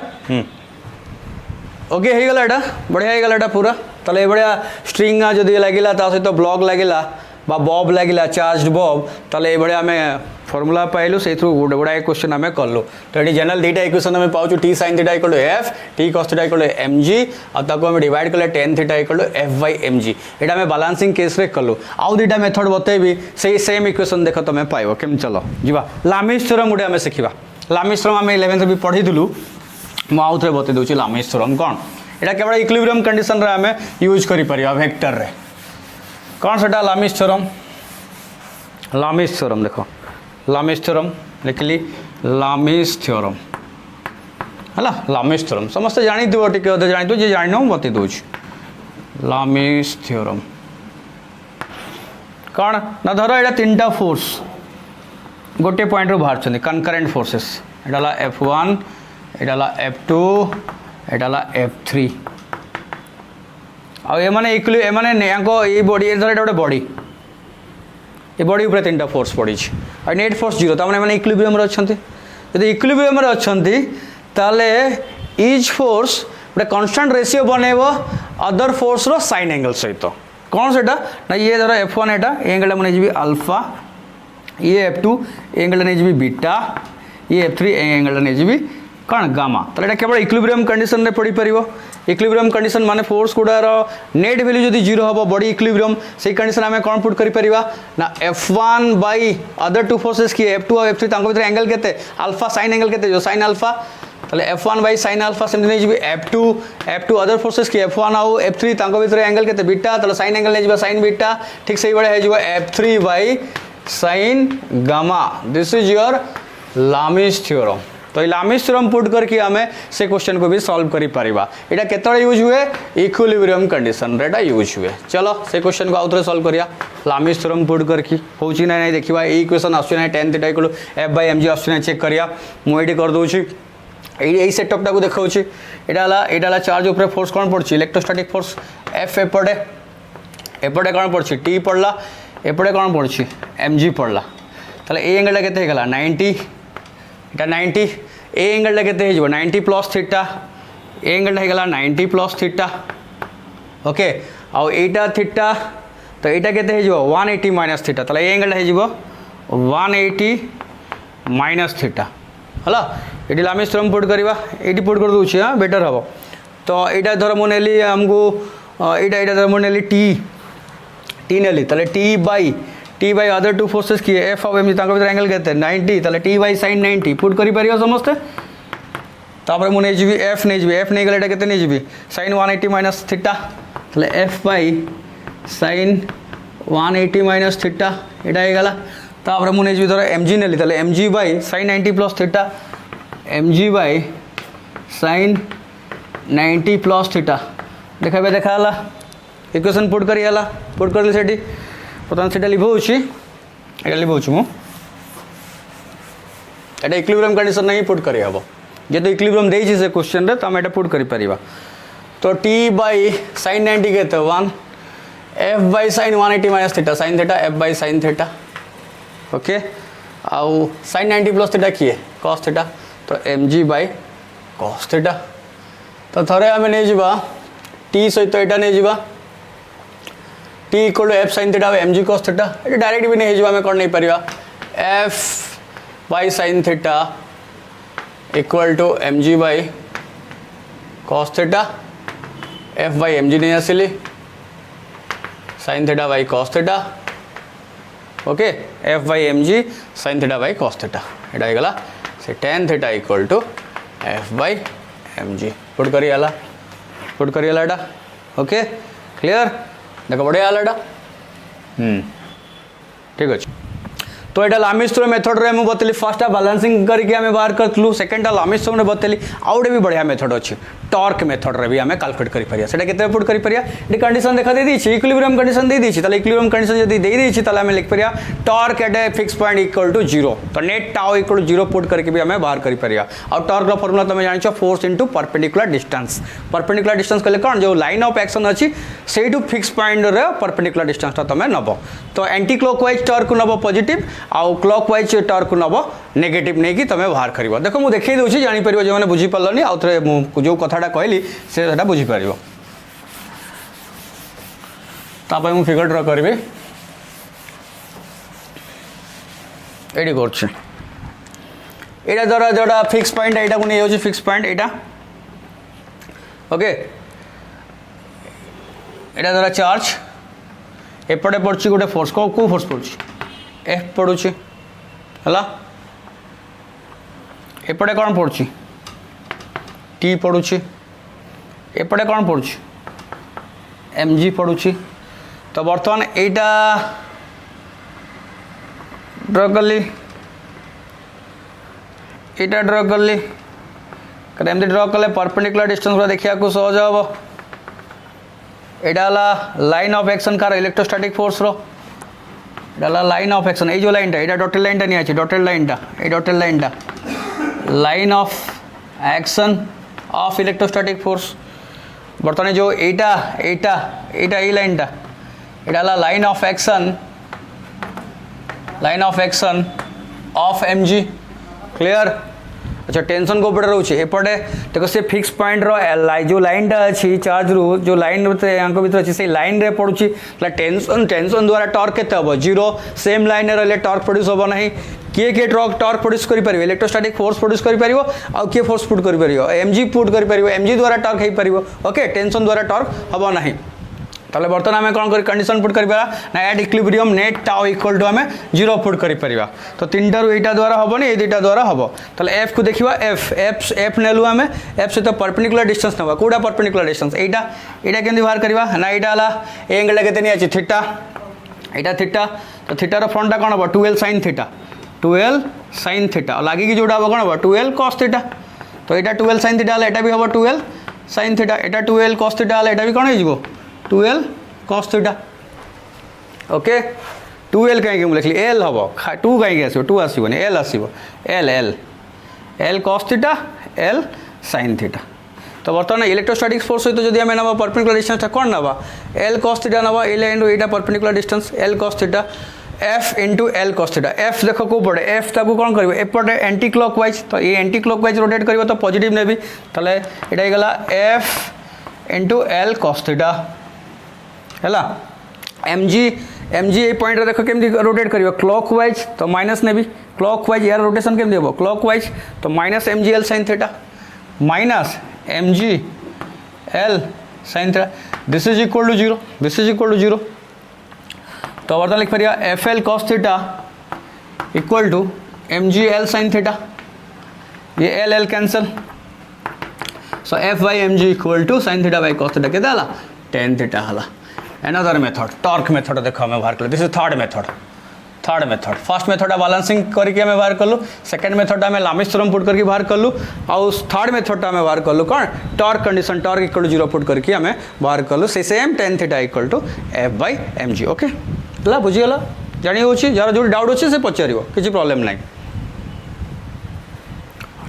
ओके हे गला एटा बढ़िया हे गला एटा पूरा ताले बढ़िया स्ट्रिंग जदी लागिला ता सहित ब्लॉक लागिला बा बॉब लगिला चार्ज बॉब ताले बड़े आम फॉर्मूला पाइलु से गोटे गुड़ाए क्वेश्चन आम कलु तो ये जनरल दुटा इक्वेशन आम पाचु t sine theta equal to f t cos theta equal to M g आम डिवाइड कले tan theta equal to f by m g यहाँ आम बालांसिंग केस रे कलु आउ दुटा मेथड बतेबी से सेम इक्वेशन देख तुम पाइब केम चलो जीवा लामिस थ्योरम गोटे आम शिखा लामिस थ्योरम आम 11th भी पढ़ीलु मुझे बतई दूसरी लामिस थ्योरम कौन यहाँ केवल इक्विलिब्रियम कंडीशन आम यूज कर वेक्टर रे कौन से लामिस थ्योरम देखो लामिस थ्योरम लिखली लामिस थ्योरम है लामिस थ्योरम समस्ते जानी टे अधे जानी जी जान बतई दूँ लामिस थ्योरम कौन ना धर यहाँ 3टा फोर्स गोटे पॉइंट रू बाहर कनकरेंट फोर्सेस यहाँ F1 यहाँ F2 एटा ला F3 आ माने इक्वि माने यांको ये बॉडी ए धर एटा बॉडी ये बॉडी ऊपर तीनटा फोर्स पड़ी आ नेट फोर्स 0 ता माने इक्विलिब्रियम रे अछंती यदि इक्विलिब्रियम रे अछंती ताले ईच फोर्स गोटे कांस्टेंट रेशियो बनेबो अदर फोर्स रो साइन एंगल सहित कौन सेटा ना ये धर F1 एटा एंगल माने जीबी अल्फा ये F2 एंगल ने जीबी बीटा ये F3 एंगल ने जीबी कौन गामा ताले एटा केवल इक्विलिब्रियम कंडीशन रे पड़ी परिबो इक्विलिब्रियम कंडीशन माने फोर्स गुडार नेट वैल्यू जदी 0 हबो बॉडी इक्विलिब्रियम से कंडीशन हमें कौन पुट करि परिबा ना F1 by other two forces की F2 और F3 तांको भीतर एंगल केते अल्फा साइन एंगल केते जो साइन अल्फा ताले F1 by sine alpha same नै जिबी F2 अदर फोर्सेस की F1 और F3 तांको भीतर एंगल केते बीटा ताले साइन एंगल नै जिबा साइन बीटा ठीक सही बळे हे जिबो F3 by sine gamma this is your लामिस theorem तो ये लामिस थ्योरम पुट करके हमें से क्वेश्चन को भी सॉल्व करि परिबा एटा केतळे यूज हुए इक्विलिब्रियम कंडीशन रेटा यूज हुए चलो से क्वेश्चन को आउथरे सॉल्व करिया लामिस थ्योरम पुट करके होची ना नहीं देखिबा ए इक्वेशन आछै ना tan थीटा इक्वल F/mg आछै ना चेक करिया मु एडी कर दोछि ए सेटअप टा को देखाउछि एटा चार्ज ऊपर फोर्स कोन पड़छि इलेक्ट्रोस्टैटिक फोर्स F एपटे कोन पड़छि T पड़ला एपटे कोन पड़छि mg पड़ला ताले ए एंगल केते हे गला 90 इटा 90 ए एंगल केते हे जबो 90 प्लस थीटा ए एंगल हे गला 90 प्लस थीटा ओके आ एटा थीटा तो एटा केते हे जबो 180 माइनस थीटा ताले ए एंगल हे जबो 180 माइनस थीटा हला एटी लामिस थ्योरम पुट करबा एटी पुट कर दोछि हां बेटर हबो तो एटा धर मु नेली हमको एटा धर मु नेली टी नेली ताले T by other two forces की F ऑफ m तांको भीतर एंगल केते 90 ताले टी बाय sin 90 पुट करि परियो समझते तापर मु नै जिबी F नै गले एटा केते नै जिबी sin 180 माइनस थीटा ताले F by sin 180 minus theta एटा हे गला तापर मु नै जिबी धर mg नेली ताले mg by sin 90 plus theta mg by sin 90 plus theta देखाबे देखाला इक्वेशन पुट करियाला पुट करले सेठी प्रथम से लिखोछि एटा लिखोछि मु एटा इक्विलिब्रियम कंडीशन नहीं पुट करि हबो जे तो इक्विलिब्रियम देइ छी से क्वेश्चन रे त हम एटा पुट करि परिबा तो t बाय sin 90 केते 1 f by sin 180 minus theta sin theta f by sin theta okay आउ sin 90 प्लस थीटा किए cos थीटा तो mg बाय cos थीटा तो थरे हमें नै जिबा t सहित एटा नै जिबा t equal to f sin theta mg cos theta ये डायरेक्ट भी नहीं हमें कौन नहीं परिवा f by sin theta equal to mg by cos theta f by mg नहीं आसिली sin theta by cos theta okay f by mg sin theta by cos theta एटा हे गला से tan theta equal to f by mg put करियाला एटा okay clear देखो बढ़िया आलाटा ठीक अच्छे तो यहाँ लामिस थ्योरम मेथड रे मैं बतली फर्स्ट बैलेंसिंग करके हमें बाहर करथलु सेकंड लामिस थ्योरम रे बतली आउटे भी बढ़िया मेथड अच्छी टॉर्क मेथड रे भी हमें कैलकुलेट करि परिया सेटा केते पुट करि परिया ये कंडीशन देखा दे दी छी इक्विलिब्रियम कंडीशन दे दी छी ताले इक्विलिब्रियम कंडीशन यदि दे दी छी ताले हमें लिख परिया torque at a fix point equal to 0 तो net tau equal to 0 put करके भी हमें बाहर करि परिया और टॉर्क रो फार्मूला तुम जानि छ फोर्स इनटू परपेंडिकुलर डिस्टेंस कहले कोन जो लाइन ऑफ एक्शन अछि से टू फिक्स पॉइंट रे परपेंडिकुलर डिस्टेंस ता तुम नबो तो एंटी क्लॉकवाइज टॉर्क को नबो पॉजिटिव आउ क्लॉकवाइज टॉर्क को नबो नेगेटिव नै कि तुम बाहर करिवो देखो मु देखै दउछि जानि परिबो जे माने बुझी पल्लनी आउ थरे मु जो कथाटा कहली से सेटा बुझी परिबो तापर मु फिगर ड्रा करबे एडी करछ एटा जरा जरा फिक्स पॉइंट एटा को नै होछि फिक्स पॉइंट एटा ओके एटा जरा चार्ज एपटे पड़छि गोटे फोर्स को फोर्स पड़छि F पड़ुछि हला एपटे कोन पड़छि T पड़ुछि एपटे कोन पड़ुछि mg पड़ुछि तो बर्तमान एटा ड्रा करली एटा ड्रा करली कदे एमती ड्रा कले परपेंडिकुलर डिस्टेंस पूरा देखिया को सहज हबो एटा लाइन ऑफ एक्शन कार इलेक्ट्रोस्टैटिक फोर्स रो एटा लाइन ऑफ एक्शन ए जो लाइन टा एटा डॉटेड लाइन टा नहीं आछि डॉटेड लाइन टा ए डॉटेड लाइन टा line of action of electrostatic force बर्तमान जो एटा एटा एटा ए लाइनटा एटा line of action of m g clear. अच्छा टेंशन को ऊपर रोचे एपटे देखो से फिक्स पॉइंट रो जो लाइनटा अच्छी चार्ज रू जो लाइन भर अच्छी से लाइन रे पड़ुची टेंशन द्वारा टॉर्क केते हम 0 सेम लाइन रे रहले टॉर्क प्रोड्यूस होबो नहीं किए टॉर्क प्रोड्यूस करि परिबो इलेक्ट्रोस्टैटिक फोर्स प्रोड्यूस करि परिबो आ किए फोर्स पुट करि परिबो एमजी पुट करि परिबो एमजी द्वारा टॉर्क हे परिबो ओके टेंशन द्वारा टॉर्क होबो नहीं ताले बर्तमान आम कौन कर कंडीशन पुट कर ना at equilibrium net tau equal to आम 0 पुट कर तो 3 टारू एटा द्वारा हेनी ये 2टा द्वारा हम ताले एफ को देखा एफ एफ एफ नेलु आम एफ सहित परपेंडिकुलर डिस्टेंस ना कौटा परपेंडिकुलर डिस्टेंस एटा एटा केमती बाहर करवा ना यहाँ एंगल केते नहीं अच्छी थीटा यहाँ थीटा तो थीटार फ्रंटा कौन हम 12 sin थीटा लगिकी जोड़ा हम कौन हम 12 cos थीटा तो यहाँ 12 sin थीटा एटा भी हम 12 sin थीटा यहाँ 12 cos थीटा एटा भी कौन हो 12 cos थीटा ओके 12 कहीं मुझे लिखली एल हम 2 कहीं आसो 2 आसोनी एल आसो L L L cos theta L sin theta तो बर्तमान इलेक्ट्रोस्टैटिक फोर्स सहित जब आम ना परपेंडिकुलर डिस्टेंस कौन ना एल cos थीटा ना ए लाइन यहाँ perpendicular distance L cos theta F into l cos theta F देख को पड़े एफ ताको कौन कर एपटे एंटी क्लॉकवाइज तो ये एंटी क्लॉकवाइज रोटेट कर तो पॉजिटिव नेबी ताले एटा गला f into l cos theta है एम जी ए पॉइंट देख केमती रोटेट कर क्लॉकवाइज तो माइनस नेबी क्लॉकवाइज यार रोटेशन केमती हम क्लॉकवाइज तो minus m g l sine theta minus m g l sine theta this is equal to 0 this is equal to 0 तो बर्तमान लिख पारिया f l cos theta equal to M g l sine theta ये l l cancel so f by m g equal to sine theta by cos theta के हाला tan theta हाला another method torque method देख आम बाहर कल this is third method first method balancing करके आम बाहर कलु सेकेंड मेथड आम लामिस थ्योरम पुट करके बाहर कलु आउ थर्ड मेथड आम बाहर कलु कौन torque condition torque equal to 0 put करके आम बाहर कलु से same tan theta equal to f by m g okay है बुझीगला जानी हो जार जो डाउट अच्छे से पचार किसी प्रॉब्लम ना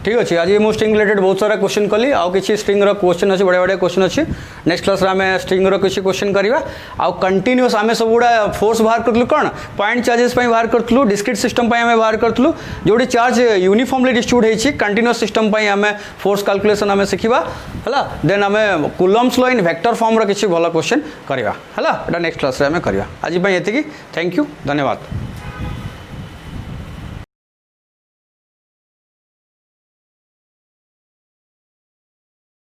ठीक अच्छे आज मुझे स्ट्रिंग रिलेटेड बहुत सारा क्वेश्चन कली आउ किसी स्ट्रिंग क्वेश्चन अच्छे बढ़िया बढ़िया क्वेश्चन अच्छे नेक्स्ट क्लास आम स्ट्रिंग किसी क्वेश्चन करवा आउ कंटिन्यूअस आम सब गुड़ा फोर्स बाहर करूँ कौन पॉइंट चार्जेस बाहर करूँ डिस्क्रिट सिस्टम आम बाहर करूँ जो चार्ज यूनिफॉर्मली डिस्ट्रीब्यूट होती कंटिन्यूअस सिस्टम आम फोर्स कैलकुलेशन आम शिखा है देन आम Coulomb's law in vector form किसी भल क्वेश्चन करवा है नेक्स्ट क्लास आम करवा आज ये थैंक यू धन्यवाद।